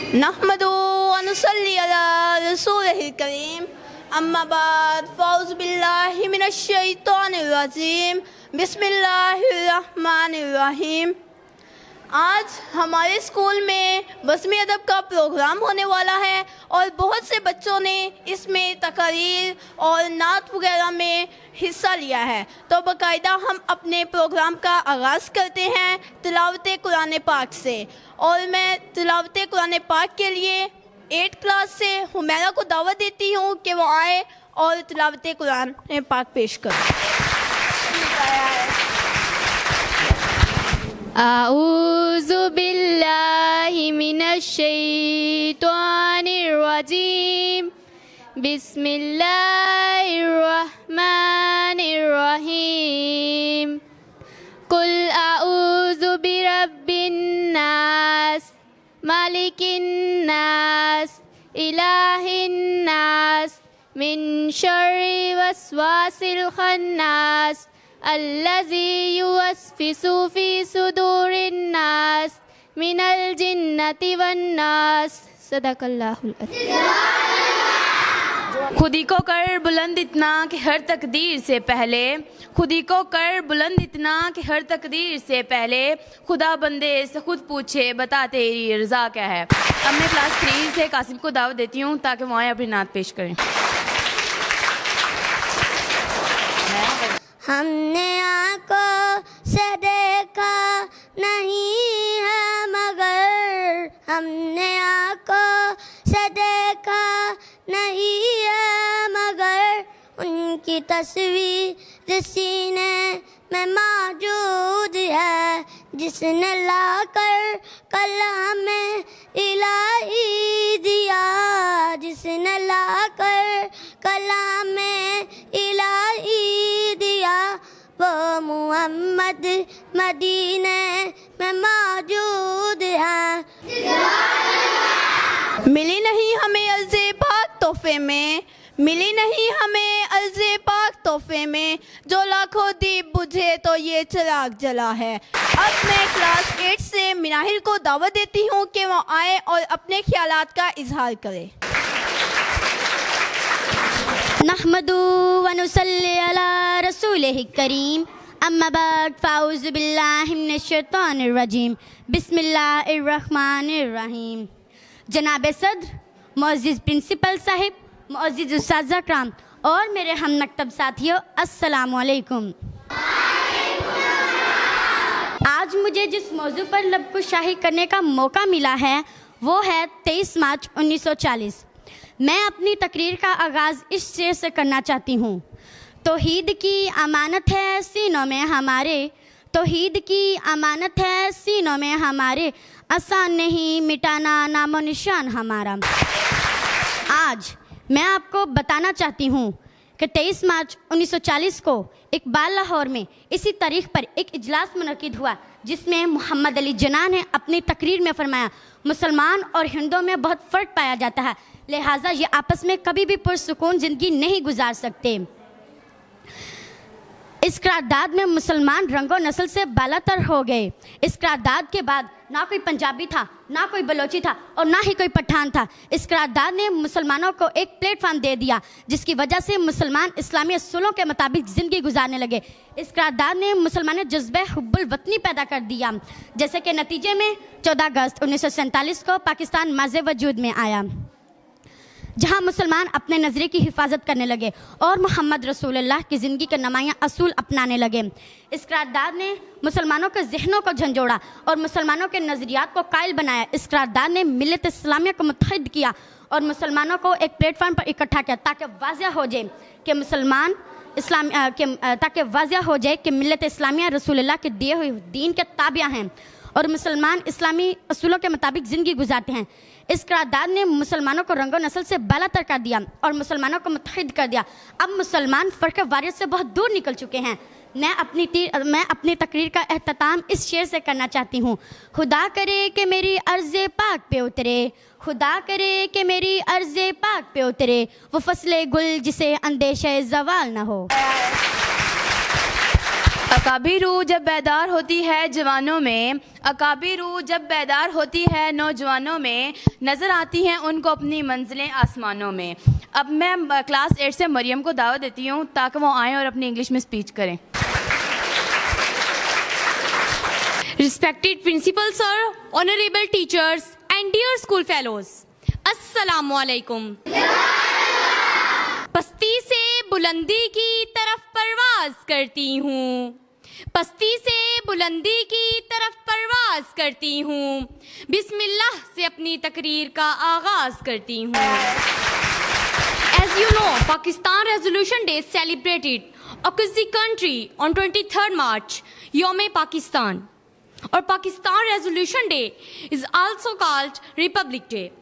नहमदु व नुसल्ली अला रसूलिहिल करीम अम्मा बाद फ़ौज़ु बिल्लाहि मिनश शैतानिर रजीम बिस्मिल्लाहिर रहमानिर रहीम। आज हमारे स्कूल में बज़्म अदब का प्रोग्राम होने वाला है और बहुत से बच्चों ने इसमें तकरीर और नात वगैरह में हिस्सा लिया है। तो बाकायदा हम अपने प्रोग्राम का आगाज़ करते हैं तिलावत कुरान पाक से, और मैं तिलावत कुरान पाक के लिए 8th क्लास से हुमैरा को दावत देती हूँ कि वो आए और तिलावत कुरान पाक पेश करें। अऊज़ु बिल्लाहि मिनश शैतानिर रजीम बिस्मिल्लाहिर रहमानिर रहीम। कुल अऊज़ु बिरब्बिन नास मालिकिन नास इलाहिन नास मिन शर्रि वस्वासिल खन्नास अल्लज़ी युवस्विसु फ़ी सुदूरिन नास मिनल जिन्नति वन्नास। सदक़ल्लाहुल अज़ीम। खुदी को कर बुलंद इतना कि हर तकदीर से पहले, खुदी को कर बुलंद इतना कि हर तकदीर से पहले खुदा बंदे से खुद पूछे बता तेरी रज़ा क्या है। अब मैं क्लास 3 से कासिम को दावत देती हूँ ताकि वो आए अपनी नात पेश करें। हमने आँखों से देखा नहीं है मगर, हमने आँखों से देखा नहीं है मगर, उनकी तस्वीर सीने में मौजूद है, जिसने लाकर कलाम इलाही दिया, जिसने लाकर कलाम इलाही दिया, वो मोहम्मद मदीने में मौजूद है। मिली नहीं हमें अर्ज़े पाक तोहफे में, मिली नहीं हमें अर्ज़े पाक तोहफे में, जो लाखों दीप बुझे तो ये चिराग जला है। अब मैं क्लास 8 से मिनाहिल को दावत देती हूँ कि वो आए और अपने ख्यालात का इजहार करे। नहमदु व नुसल्ली अला रसूलिहिल करीम अम्मा बाद फ़ौज़ु बिल्लाहि मिनश शैतानिर रजीम बिस्मिल्लाहिर रहमानिर रहीम। जनाब सदर, मुअज़्ज़िज़ प्रिंसिपल साहिब, मुअज़्ज़िज़ उस्ताज़ कराम और मेरे हम मकतब साथियों, अस्सलामु अलैकुम। आज मुझे जिस मौजू पर लबकुशाही करने का मौका मिला है वो है 23 मार्च 1940। मैं अपनी तकरीर का आगाज़ इस शेर से करना चाहती हूँ। तौहीद की अमानत है सीनों में हमारे, तौहीद की अमानत है सीनों में हमारे, आसान नहीं मिटाना नामो निशान हमारा। आज मैं आपको बताना चाहती हूँ कि 23 मार्च 1940 को इकबाल लाहौर में इसी तारीख पर एक इजलास मुनक़िद हुआ, जिसमें मोहम्मद अली जिन्ना ने अपनी तकरीर में फरमाया, मुसलमान और हिंदुओं में बहुत फ़र्क पाया जाता है, लिहाजा ये आपस में कभी भी पुरसुकून ज़िंदगी नहीं गुजार सकते। इस करारदाद में मुसलमान रंगो नस्ल से बालातर हो गए। इस करारदाद के बाद ना कोई पंजाबी था, ना कोई बलोची था और ना ही कोई पठान था। इस करारदाद ने मुसलमानों को एक प्लेटफार्म दे दिया, जिसकी वजह से मुसलमान इस्लामी असूलों के मुताबिक ज़िंदगी गुजारने लगे। इस करारदाद ने मुसलमानों जज्बे हुब्बुल वतनी पैदा कर दिया, जैसे कि नतीजे में 14 अगस्त 1947 को पाकिस्तान माज़े वजूद में आया, जहाँ मुसलमान अपने नज़रिए की हिफाजत करने लगे और मोहम्मद रसूलुल्लाह की ज़िंदगी के नुमायाँ असूल अपनाने लगे। इस करारदाद ने मुसलमानों के जहनों को झंझोड़ा और मुसलमानों के नज़रियात को कायल बनाया। इस करारदाद ने मिल्लत इस्लामिया को मुत्तहिद किया और मुसलमानों को एक प्लेटफार्म पर इकट्ठा किया, ताकि वाज़िह हो जाए कि मुसलमान इस्लाम ताकि वाज़िह हो जाए कि मिल्लत इस्लामिया रसूलुल्लाह के दिए हुए दीन के ताबिया हैं और मुसलमान इस्लामी असूलों के मुताबिक ज़िंदगी गुजारते हैं। इस करारदाद ने मुसलमानों को रंगो नस्ल से बालातर कर दिया और मुसलमानों को मुत्तहिद कर दिया। अब मुसलमान फ़र्क़ वारियत से बहुत दूर निकल चुके हैं। मैं अपनी तकरीर का एहतताम इस शेर से करना चाहती हूँ। खुदा करे कि मेरी अर्ज़े पाक पे उतरे, खुदा करे कि मेरी अर्ज़े पाक पे उतरे, वो फसले गुल जिसे अंदेशे ज़वाल न हो। अकाबिरू जब बेदार होती है जवानों में, अकाबिरू जब बेदार होती है नौजवानों में, नज़र आती हैं उनको अपनी मंजिलें आसमानों में। अब मैं क्लास 8 से मरियम को दावत देती हूँ ताकि वो आएँ और अपनी इंग्लिश में स्पीच करें। Respected Principal Sir, Honorable Teachers and dear school fellows, Assalamu alaikum. पस्ती से बुलंदी की तरफ परवाज करती हूँ, पस्ती से बुलंदी की तरफ परवाज करती हूँ, बिस्मिल्लाह से अपनी तकरीर का आगाज करती हूँ। As you know, Pakistan Resolution Day celebrated across the country on 23rd March, Yom-e Pakistan. Or Pakistan Resolution Day is also called Republic Day.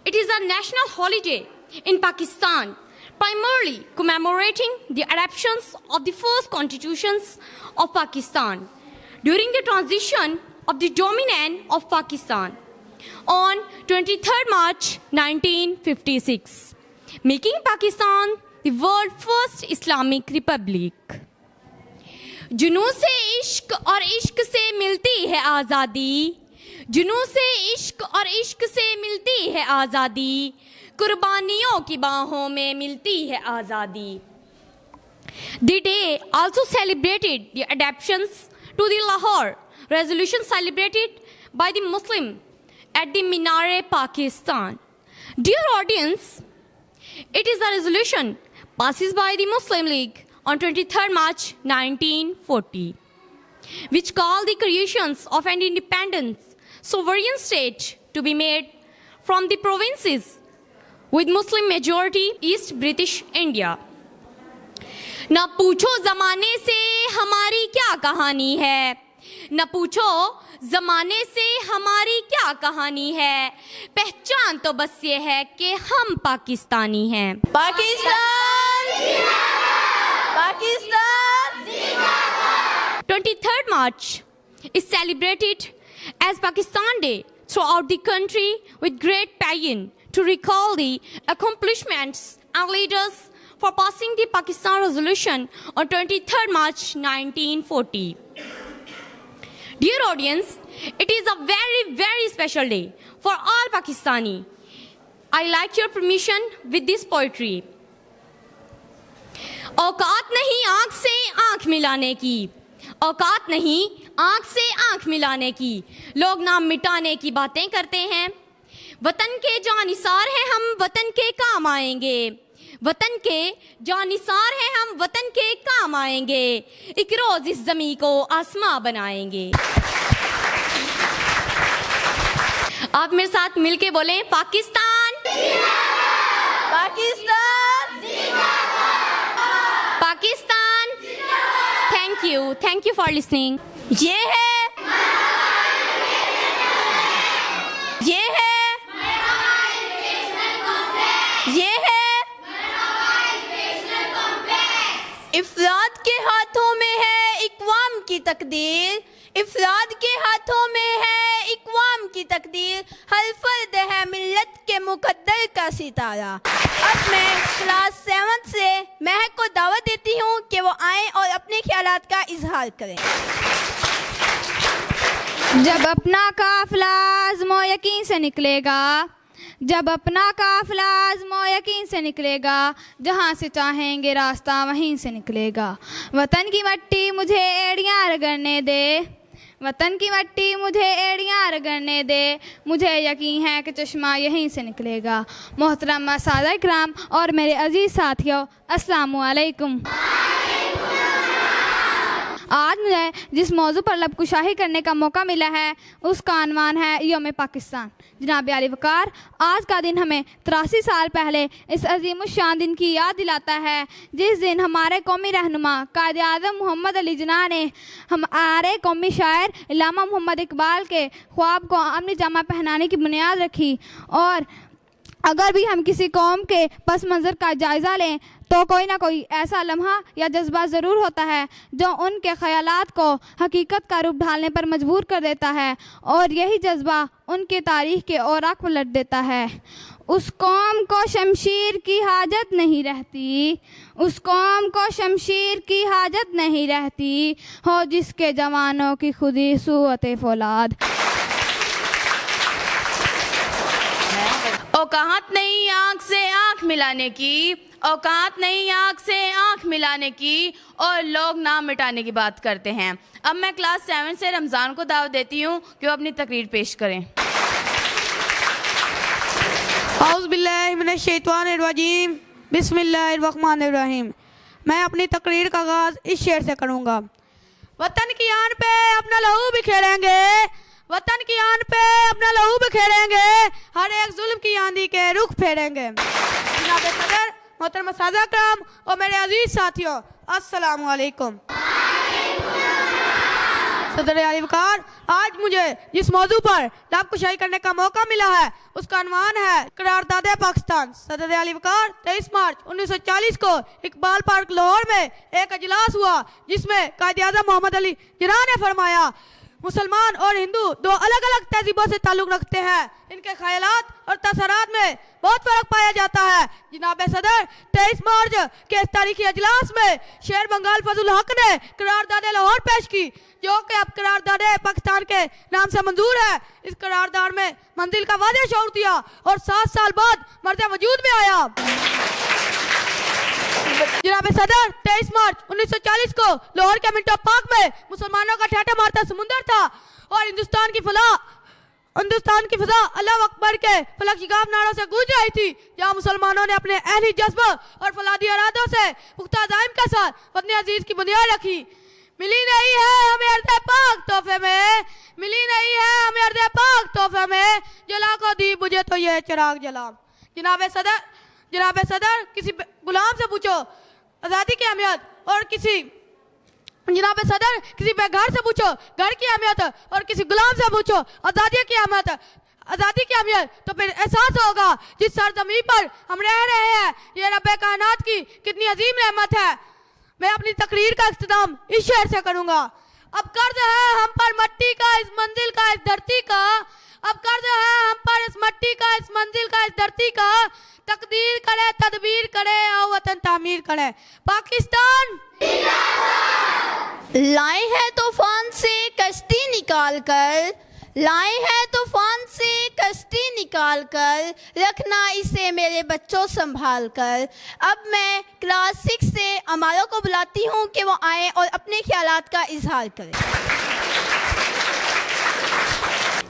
It is a national holiday in Pakistan, primarily commemorating the adoptions of the first constitutions of Pakistan during the transition of the Dominion of Pakistan on 23rd March 1956, making Pakistan the world's first Islamic Republic. जुनून से इश्क और इश्क से मिलती है आज़ादी, जुनून से इश्क और इश्क से मिलती है आज़ादी, कुर्बानियों की बाहों में मिलती है आज़ादी। The day also celebrated the adoptions to the Lahore resolution celebrated by the Muslim at the Minar-e-Pakistan. Dear audience, it is a resolution passed by the Muslim League on 23rd March 1940, which called the creations of an independent sovereign state to be made from the provinces with Muslim majority East British India. न पूछो ज़माने से हमारी क्या कहानी है, न पूछो ज़माने से हमारी क्या कहानी है, पहचान तो बस ये है कि हम पाकिस्तानी हैं। Pakistan Pakistan 23rd March is celebrated as Pakistan Day throughout the country with great paean to recall the accomplishments and leaders for passing the Pakistan Resolution on 23rd March 1940. Dear audience, it is a very, very special day for all Pakistani. I like your permission with this poetry. औकात नहीं आँख से आँख मिलाने की, औकात नहीं आँख से आँख मिलाने की, लोग नाम मिटाने की बातें करते हैं। वतन के जानिसार हैं हम, वतन के काम आएंगे, वतन के जानिसार हैं हम, वतन के काम आएंगे, एक रोज इस ज़मीं को आसमां बनाएंगे। आप मेरे साथ मिलके बोलें, Pakistan Pakistan Pakistan. Thank you for listening. ये है इफराद के हाथों में है इक़वाम की तकदीर, इफराद के हाथों में है इक़वाम की तकदीर, हर फर्द है मिल्लत के मुकद्दर का सितारा। अब मैं क्लास 7 से महक को दावत देती हूँ कि वो आएँ और अपने ख्यालात का इजहार करें। जब अपना काफिला आज़मो यकीन से निकलेगा, जब अपना काफिला आज़मो यकीन से निकलेगा, जहाँ से चाहेंगे रास्ता वहीं से निकलेगा। वतन की मट्टी मुझे एड़ियाँ रगड़ने दे, वतन की मट्टी मुझे एड़ियाँ रगड़ने दे, मुझे यकीन है कि चश्मा यहीं से निकलेगा। मोहतरम सादा इकराम और मेरे अजीज़ साथियों, अस्सलामु अलैकुम। आज मुझे जिस मौजू पर लबकुशाही करने का मौका मिला है उसका अनवान है यौम पाकिस्तान। जनाब आली वकार, आज का दिन हमें 83 साल पहले इस अजीमुश्शान दिन की याद दिलाता है जिस दिन हमारे कौमी रहनुमा कायद आज़म मोहम्मद अली जिन्ना ने हमारे कौमी शायर इल्लामा मोहम्मद इकबाल के ख्वाब को अमनी जामा पहनाने की बुनियाद रखी। और अगर भी हम किसी कौम के पस मंज़र का जायज़ा लें तो कोई ना कोई ऐसा लम्हा या जज्बा ज़रूर होता है जो उनके ख़यालात को हकीकत का रूप ढालने पर मजबूर कर देता है, और यही जज्बा उनकी तारीख़ के औराक पलट देता है। उस कौम को शमशीर की हाजत नहीं रहती, उस कौम को शमशीर की हाजत नहीं रहती, हो जिसके जवानों की खुदी सूअते फौलाद। औकात नहीं आँख से आँख मिलाने की, औकात नहीं आँख से आँख मिलाने की, और लोग नाम मिटाने की बात करते हैं। अब मैं क्लास 7 से रमज़ान को दावत देती हूँ कि वो अपनी तकरीर पेश करें। औज़ुबिल्लाहिमिनश्शैतानिर्रजीम, बिस्मिल्लाहिर्रहमानिर्रहीम। मैं अपनी तकरीर का आगाज़ इस शेर से करूँगा। वतन की आन पे अपना लहू बिखेरेंगे, वतन की आन पे अपना लहू बिखेरेंगे, हर एक जुल्म की आंधी के रुख फेरेंगे। जनाब सदर, मोहतरम सादा कराम और मेरे अजीज साथियों, अस्सलामु अलैकुम। सदर आली वकार, आज मुझे जिस मौजू पर लाभ कुशाई करने का मौका मिला है उसका अनवान है करारदाद पाकिस्तान। सदर आली वकार, 23 मार्च 1940 को इकबाल पार्क लाहौर में एक अजलास हुआ जिसमें कायद-ए-आज़म मोहम्मद अली जिन्ना ने फरमाया, मुसलमान और हिंदू दो अलग अलग तहजीबों से ताल्लुक़ रखते हैं, इनके ख्यालात और तसरात में बहुत फ़र्क पाया जाता है। जनाब सदर, 23 मार्च के इस तारीखी अजलास में शेर बंगाल फजल हक ने करारदाद लाहौर पेश की, जो कि अब करारदाद पाकिस्तान के नाम से मंजूर है। इस करारदाद में मंजिल का वादे शऊर दिया और 7 साल बाद मर्द वजूद में आया। जनाब सदर, 23 मार्च 1940 को लाहौर के मिंटो पार्क में मुसलमानों का ठेठा मारता समुंदर था और हिंदुस्तान की फिजा अल्लाह अकबर के फलक शिगाफ नारों से गूंज रही थी, जहां मुसलमानों ने अपने अहली जज्बा और फलादी इरादों से पुख्ता अज़ाइम के साथ वतन अजीज की बुनियाद रखी। मिली नहीं है हमें अर्ज़ पाक तोहफे में, मिली नहीं है हमें अर्ज़ पाक तोहफे में, जला को दी बुझे तो ये चिराग जला। जनाब सदर, किसी गुलाम से पूछो आज़ादी की अहमियत, और किसी जनाब सदर किसी बेघर से पूछो घर की अहमियत, और किसी गुलाम से पूछो आज़ादी की अहमियत, तो फिर एहसास होगा जिस सरजमीन पर हम रह रहे हैं ये रब्बे कायनात की कितनी अजीम रहमत है। मैं अपनी तकरीर का इख्तिताम इस शेर से करूँगा। अब कर्ज है हम पर मट्टी का, इस मंजिल का, इस धरती का, अब कर्ज है हम पर इस मट्टी का, इस मंजिल का, इस धरती का, तकदीर करे तदबीर करे और वतन तामीर करे। पाकिस्तान लाए हैं तूफान से कश्ती निकाल कर, लाए हैं तूफान से कश्ती निकाल कर, रखना इसे मेरे बच्चों संभाल कर। अब मैं क्लास 6 से अमारों को बुलाती हूँ कि वो आए और अपने ख्यालात का इजहार करें।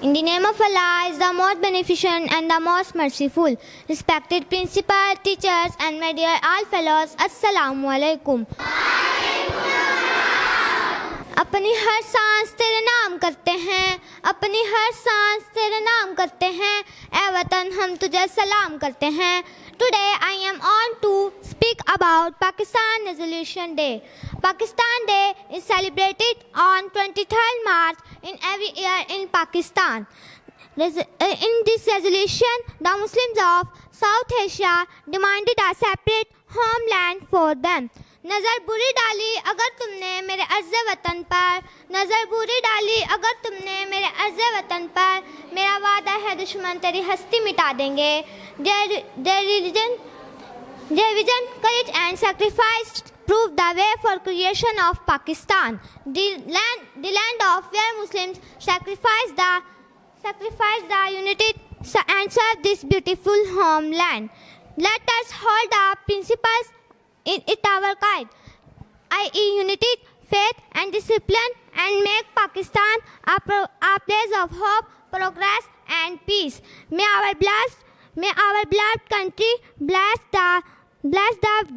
In the name of Allah is the most beneficent and the most merciful. Respected principal, teachers and my dear all fellows, Assalamu alaikum. अपनी हर सांस तेरे नाम करते हैं, अपनी हर सांस तेरे नाम करते हैं, ए वतन हम तुझे सलाम करते हैं। Today I am on to speak about Pakistan Resolution Day. Pakistan Day is celebrated on 23rd March in every year in Pakistan. In this resolution, the Muslims of South Asia demanded a separate homeland for them. नज़र बुरी डाली अगर तुमने मेरे अर्ज़ वतन पर, नज़र बुरी डाली अगर तुमने मेरे अर्ज़ वतन पर, मेरा वादा है दुश्मन तेरी हस्ती मिटा देंगे। Their vision, courage and sacrifice proved the way for creation of Pakistan, the land of where Muslims sacrificed the unity and served this beautiful homeland. Let us hold our principles in it our guide, i.e. unity, faith and discipline, and make Pakistan a place of hope, progress and peace. May our beloved country blessed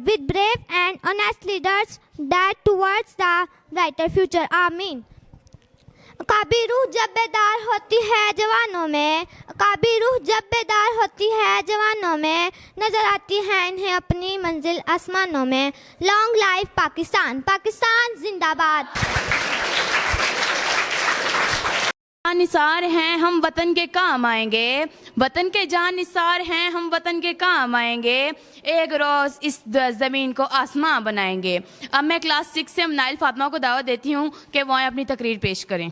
with brave and honest leaders that towards the brighter future. Amin. काबी रूह जब बेदार होती है जवानों में, काबी रूह जब बेदार होती है जवानों में, नजर आती है इन्हें अपनी मंजिल आसमानों में। लॉन्ग लाइफ पाकिस्तान, पाकिस्तान जिंदाबाद। निसार हैं हम वतन के काम आएंगे, वतन के जान निसार हैं हम वतन के काम आएंगे, एक रोज़ इस ज़मीन को आसमां बनाएंगे। अब मैं क्लास 6 से नाइल फातिमा को दावत देती हूँ कि वो अपनी तकरीर पेश करें।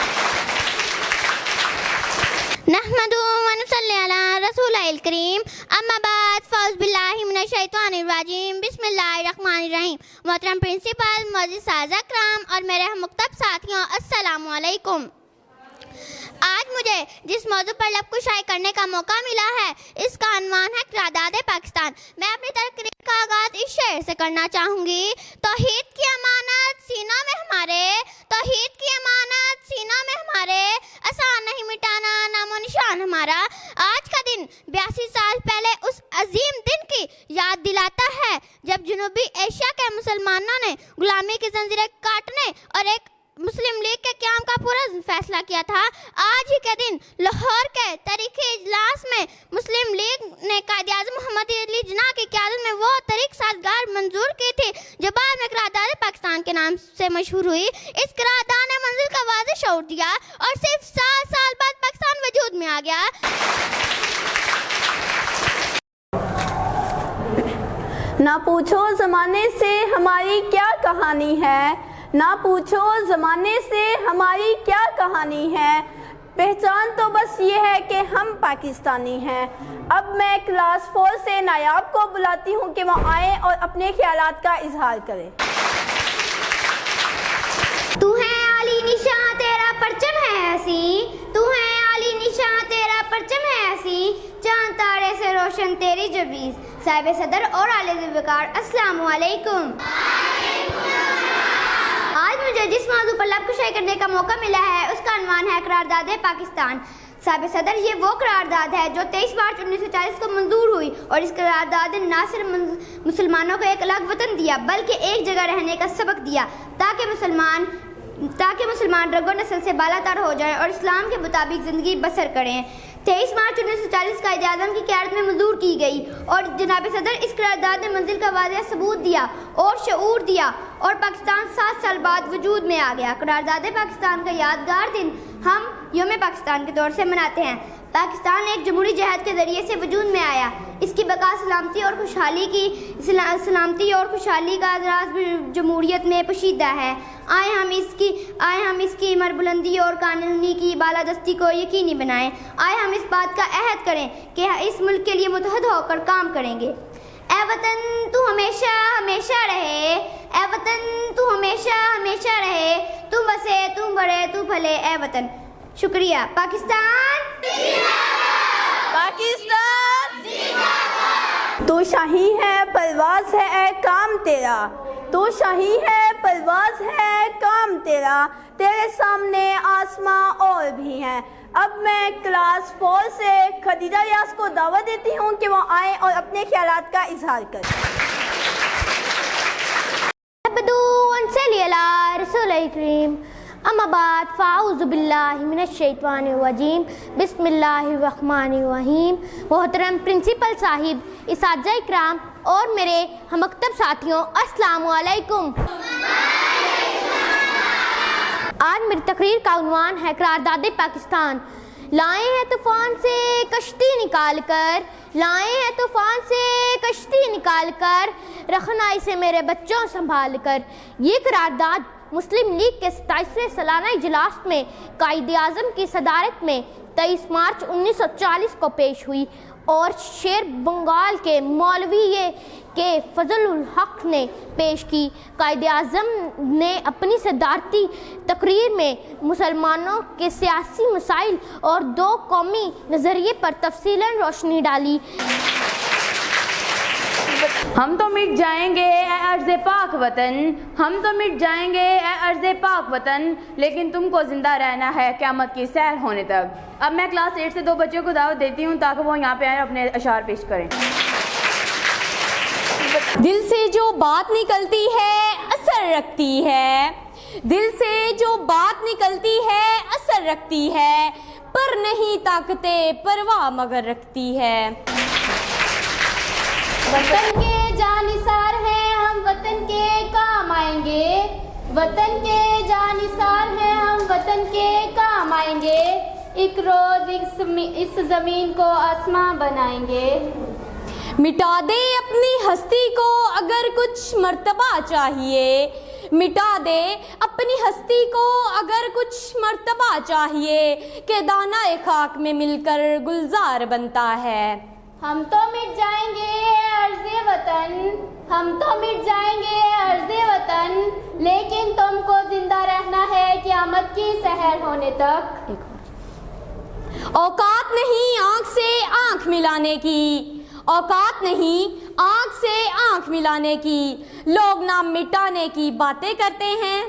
नहमदु व नुसल्ली अला रसूलिल करीम, अम्मा बाद, फ़ौज़ बिल्लाहि मिनश शैतानिर रजीम, बिस्मिल्लाहिर रहमानिर रहीम। मोहतरम प्रिंसिपल, मोअज़्ज़िज़ साज़ा कराम और मेरे मुख्तब साथियों, अस्सलामु अलैकुम। आज मुझे जिस मौजू पर लब कुशाई करने का मौका मिला है, इसका अन्वान है क़रारदाद पाकिस्तान। मैं अपनी तकरीर का आगाज़ इस शेर से करना चाहूँगी। तौहीद की अमानत सीना में हमारे, तौहीद की अमानत सीना में हमारे, आसान नहीं मिटाना नामो निशान हमारा। आज का दिन 82 साल पहले उस अजीम दिन की याद दिलाता है जब जनूबी एशिया के मुसलमानों ने गुलामी की जंजीरें काटने और एक मुस्लिम लीग के क़याम का पूरा फैसला किया था। आज ही के दिन लाहौर के तारीखी इजलास में मुस्लिम लीग ने कायद-ए-आज़म मोहम्मद अली जिन्ना की क़यादत में वो तहरीक साज़गार मंजूर की थी जो बाद में क़रारदाद पाकिस्तान के नाम से मशहूर हुई। इस क़रारदाद ने मंजिल का वाज़ेह शऊर दिया और सिर्फ 7 साल बाद पाकिस्तान वजूद में आ गया। ना पूछो ज़माने से हमारी क्या कहानी है, ना पूछो ज़माने से हमारी क्या कहानी है, पहचान तो बस ये है कि हम पाकिस्तानी हैं। अब मैं क्लास 4 से नायाब को बुलाती हूँ कि वो आए और अपने ख्यालात का इजहार करें। तू है आली निशां तेरा परचम है ऐसी, तू है आली निशां तेरा परचम है ऐसी, चांद तारे से रोशन तेरी जबीज़। साहिब सदर और आले ज़िल्वकार, अस्सलामु अलैकुम। आज मुझे जिस मौजू पर लब कुशाई करने का मौका मिला है उसका अन्वान है क़रारदाद पाकिस्तान। साहिब सदर, ये वो क़रारदाद है जो 23 मार्च 1940 को मंजूर हुई और इस क़रारदाद ने न सिर्फ मुसलमानों को एक अलग वतन दिया बल्कि एक जगह रहने का सबक दिया ताकि मुसलमान रगो नस्ल से बालातर हो जाएं और इस्लाम के मुताबिक ज़िंदगी बसर करें। 23 मार्च 1940 का कायद-ए-आज़म की क़यादत में मंजूर की गई और जनाब सदर इस क़रारदाद ने मंजिल का वाज़ेह सबूत दिया और शऊर दिया और पाकिस्तान 7 साल बाद वजूद में आ गया। क़रारदाद पाकिस्तान का यादगार दिन हम यौम पाकिस्तान के तौर से मनाते हैं। पाकिस्तान एक जमहूरी जहाद के ज़रिए से वजूद में आया। इसकी बका सलामती और खुशहाली का राज भी जमहूरियत में पोशीदा है। आए हम इसकी मरबुलंदी और कानूनी की बालादस्ती को यकीनी बनाएं। आए हम इस बात का अहद करें कि इस मुल्क के लिए मुत्तहद होकर काम करेंगे। ए वतन तू हमेशा हमेशा रहे, ए वतन तू हमेशा हमेशा रहे, तू बसे तू बढ़े तू भले ए वतन। शुक्रिया। पाकिस्तान पाकिस्तान तू शाही है परवाज़ है काम तेरा, तू शाही है परवाज़ है काम तेरा, तेरे सामने आसमां और भी हैं। अब मैं क्लास 4 से खदीजा रियाज को दावत देती हूँ कि वो आए और अपने ख्यालात का इजहार करें। अम्माबाद फ़ाऊज़ु बिल्लाहि मिनश शैतानिर रजीम, बिस्मिल्लाहिर रहमानिर रहीम। मोहतरम प्रिंसिपल साहिब, इसातिज़ा इकराम और मेरे हममक्तब साथियों, अस्सलामु अलैकुम। आज मेरी तकरीर का उन्वान है क़रारदाद पाकिस्तान। लाए हैं तूफ़ान से कश्ती निकाल कर, लाए हैं तूफ़ान से कश्ती निकाल कर, रखना इसे मेरे बच्चों संभाल कर। ये क़रारदाद मुस्लिम लीग के 27वें सालाना इजलास में कायद-ए-आज़म की सदारत में 23 मार्च 1940 को पेश हुई और शेर बंगाल के मौलवी के फजलुल हक ने पेश की। कायद-ए-आज़म ने अपनी सदारती तकरीर में मुसलमानों के सियासी मसाइल और 2 कौमी नज़रिए पर तफसीलन रोशनी डाली। हम तो मिट जाएंगे ए अर्ज़े पाक वतन, हम तो मिट जाएंगे ए अर्ज़े पाक वतन, लेकिन तुमको ज़िंदा रहना है क़यामत की सैर होने तक। अब मैं क्लास 8 से 2 बच्चों को दावत देती हूँ ताकि वो यहाँ पे आए अपने अशार पेश करें। दिल से जो बात निकलती है असर रखती है, दिल से जो बात निकलती है असर रखती है, पर नहीं ताकते परवाह मगर रखती है। वतन के जानिसार हैं हम वतन के काम आएंगे, वतन के जानिसार हैं हम वतन के काम आएंगे, एक रोज इस जमीन को आसमां बनाएंगे। मिटा दे अपनी हस्ती को अगर कुछ मर्तबा चाहिए, मिटा दे अपनी हस्ती को अगर कुछ मर्तबा चाहिए, कि दाना एक खाक में मिलकर गुलजार बनता है। हम तो मिट जाएंगे अर्ज़े वतन, हम तो मिट जाएंगे अर्ज़े वतन, लेकिन तुमको जिंदा रहना है क़यामत की सहर होने तक। औकात नहीं आंख से आंख मिलाने की, औकात नहीं आंख से आंख मिलाने की, लोग नाम मिटाने की बातें करते हैं।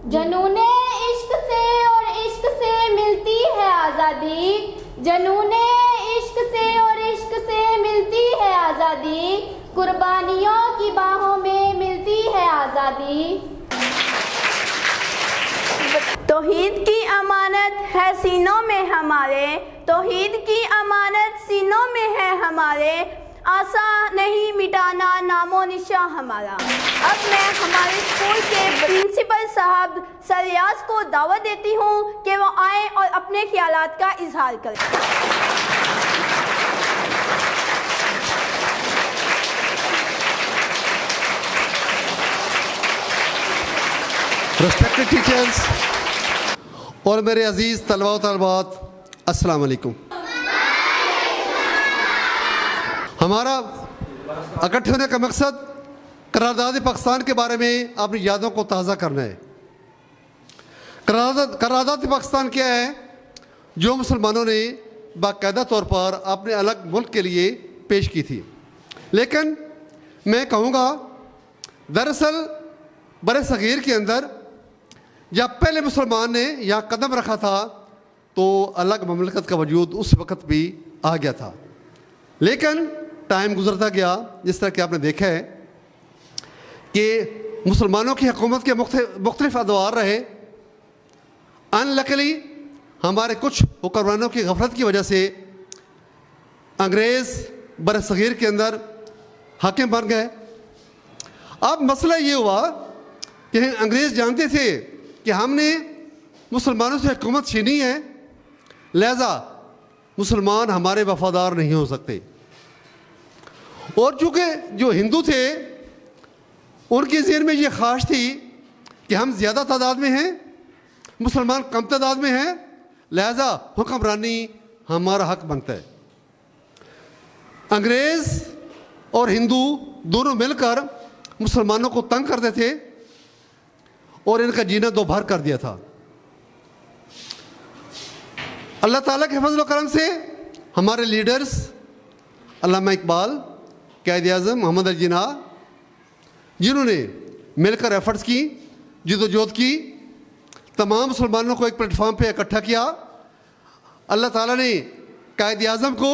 जनूने इश्क से और इश्क से मिलती है आज़ादी, जनूने इश्क से और इश्क से मिलती है आज़ादी, कुर्बानियों की बाहों में मिलती है आज़ादी। तौहीद की अमानत है सीनों में हमारे, तौहीद की अमानत सीनों में है हमारे, आसा नहीं मिटाना नामो निशा हमारा। अब मैं हमारे स्कूल के प्रिंसिपल साहब सर रियाज को दावत देती हूँ कि वो आए और अपने ख्यालात का इजहार करें। Respected teachers और मेरे अजीज़ तलबा व तलबात, अस्सलाम वालेकुम। हमारा इकट्ठे होने का मकसद करारदाद पाकिस्तान के बारे में अपनी यादों को ताज़ा करना है। करारदाद पाकिस्तान क्या है? जो मुसलमानों ने बाकायदा तौर पर अपने अलग मुल्क के लिए पेश की थी। लेकिन मैं कहूँगा दरअसल बरे सग़ीर के अंदर जब पहले मुसलमान ने यहाँ कदम रखा था तो अलग ममलकत का वजूद उस वक़्त भी आ गया था। लेकिन टाइम गुजरता गया, जिस तरह कि आपने देखा है कि मुसलमानों की हुकूमत के मुख्तलिफ अदवार रहे। अनलकली हमारे कुछ हुक्मरानों की गफलत की वजह से अंग्रेज़ बर सग़ीर के अंदर हाकिम बन गए। अब मसला ये हुआ कि अंग्रेज़ जानते थे कि हमने मुसलमानों से हुकूमत छीनी है, लिहाजा मुसलमान हमारे वफादार नहीं हो सकते। और चूँकि जो हिंदू थे उनके ज़हन में ये ख्वाहिश थी कि हम ज़्यादा तादाद में हैं, मुसलमान कम तादाद में हैं, लिहाजा हुक्मरानी हमारा हक बनता है। अंग्रेज़ और हिंदू दोनों मिलकर मुसलमानों को तंग करते थे और इनका जीना दो भर कर दिया था। अल्लाह ताला के फजल करम से हमारे लीडर्स अल्लामा इकबाल, कायद-ए-आज़म मोहम्मद अली जिन्ना, जिन्होंने मिलकर एफर्ट्स की, जिदोजहद की, तमाम मुसलमानों को एक प्लेटफॉर्म पे इकट्ठा किया। अल्लाह ताला ने कायद-ए-आज़म को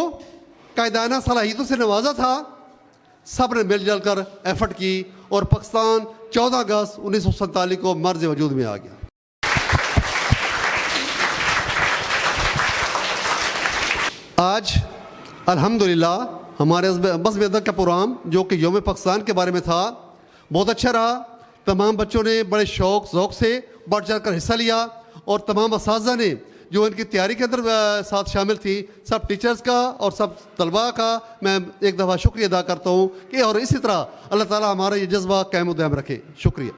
कायदाना सलाहियतों से नवाजा था। सब ने मिलजुल कर एफर्ट की और पाकिस्तान 14 अगस्त 1947 को मर्ज वजूद में आ गया। आज अल्हम्दुलिल्लाह हमारे बज़्म अदब का प्रोग्राम जो कि यौम पाकिस्तान के बारे में था, बहुत अच्छा रहा। तमाम बच्चों ने बड़े शौक़ ज़ौक़ से बढ़ चढ़ कर हिस्सा लिया और तमाम असातिज़ा ने जो इनकी तैयारी के अंदर साथ शामिल थी, सब टीचर्स का और सब तलबा का मैं एक दफ़ा शुक्रिया अदा करता हूँ कि और इसी तरह अल्लाह ताला हमारा ये जज्बा कायम दायम रखे। शुक्रिया।